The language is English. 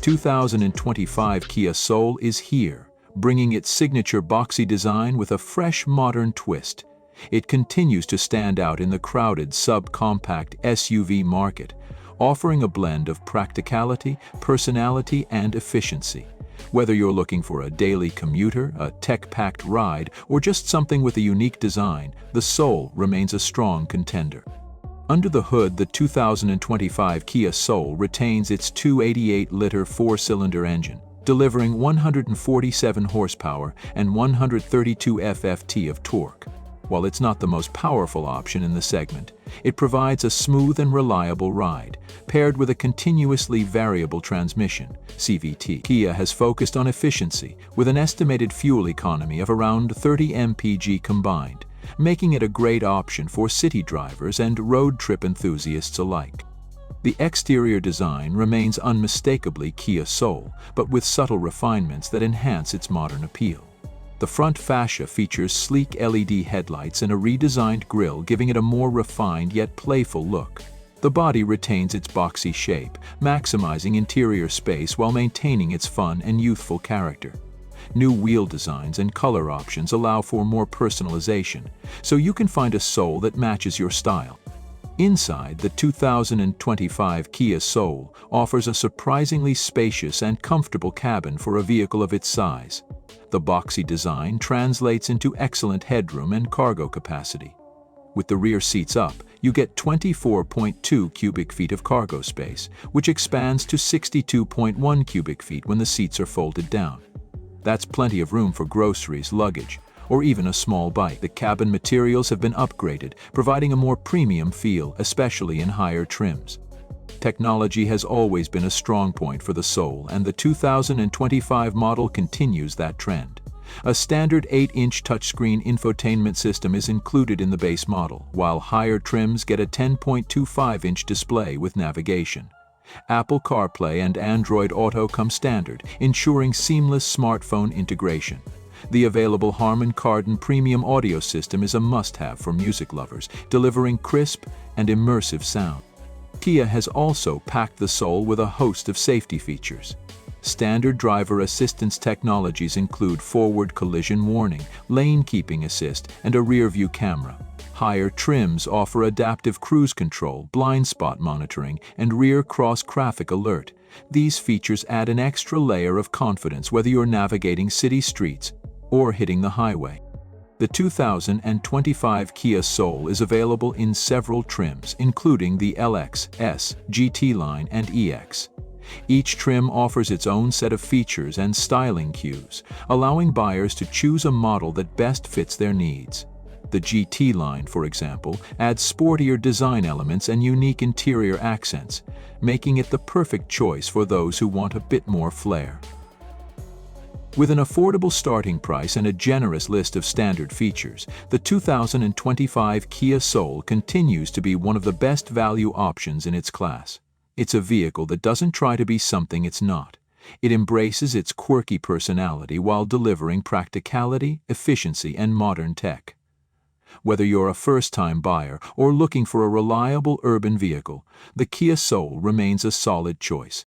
2025 Kia Soul is here, bringing its signature boxy design with a fresh modern twist. It continues to stand out in the crowded subcompact SUV market, offering a blend of practicality, personality, and efficiency. Whether you're looking for a daily commuter, a tech-packed ride, or just something with a unique design, the Soul remains a strong contender. Under the hood, the 2025 Kia Soul retains its 288-liter four-cylinder engine, delivering 147 horsepower and 132 FFT of torque. While it's not the most powerful option in the segment, it provides a smooth and reliable ride, paired with a continuously variable transmission, CVT. Kia has focused on efficiency, with an estimated fuel economy of around 30 mpg combined, making it a great option for city drivers and road trip enthusiasts alike. The exterior design remains unmistakably Kia Soul, but with subtle refinements that enhance its modern appeal. The front fascia features sleek LED headlights and a redesigned grille, giving it a more refined yet playful look. The body retains its boxy shape, maximizing interior space while maintaining its fun and youthful character. New wheel designs and color options allow for more personalization, so you can find a Soul that matches your style. Inside, the 2025 Kia Soul offers a surprisingly spacious and comfortable cabin for a vehicle of its size. The boxy design translates into excellent headroom and cargo capacity. With the rear seats up, you get 24.2 cubic feet of cargo space, which expands to 62.1 cubic feet when the seats are folded down. That's plenty of room for groceries, luggage, or even a small bike. The cabin materials have been upgraded, providing a more premium feel, especially in higher trims. Technology has always been a strong point for the Soul, and the 2025 model continues that trend. A standard 8-inch touchscreen infotainment system is included in the base model, while higher trims get a 10.25-inch display with navigation. Apple CarPlay and Android Auto come standard, ensuring seamless smartphone integration. The available Harman Kardon premium audio system is a must-have for music lovers, delivering crisp and immersive sound. Kia has also packed the Soul with a host of safety features. Standard driver assistance technologies include forward collision warning, lane keeping assist, and a rear-view camera. Higher trims offer adaptive cruise control, blind spot monitoring, and rear cross-traffic alert. These features add an extra layer of confidence whether you're navigating city streets or hitting the highway. The 2025 Kia Soul is available in several trims, including the LX, S, GT line, and EX. Each trim offers its own set of features and styling cues, allowing buyers to choose a model that best fits their needs. The GT line, for example, adds sportier design elements and unique interior accents, making it the perfect choice for those who want a bit more flair. With an affordable starting price and a generous list of standard features, the 2025 Kia Soul continues to be one of the best value options in its class. It's a vehicle that doesn't try to be something it's not. It embraces its quirky personality while delivering practicality, efficiency, and modern tech. Whether you're a first-time buyer or looking for a reliable urban vehicle, the Kia Soul remains a solid choice.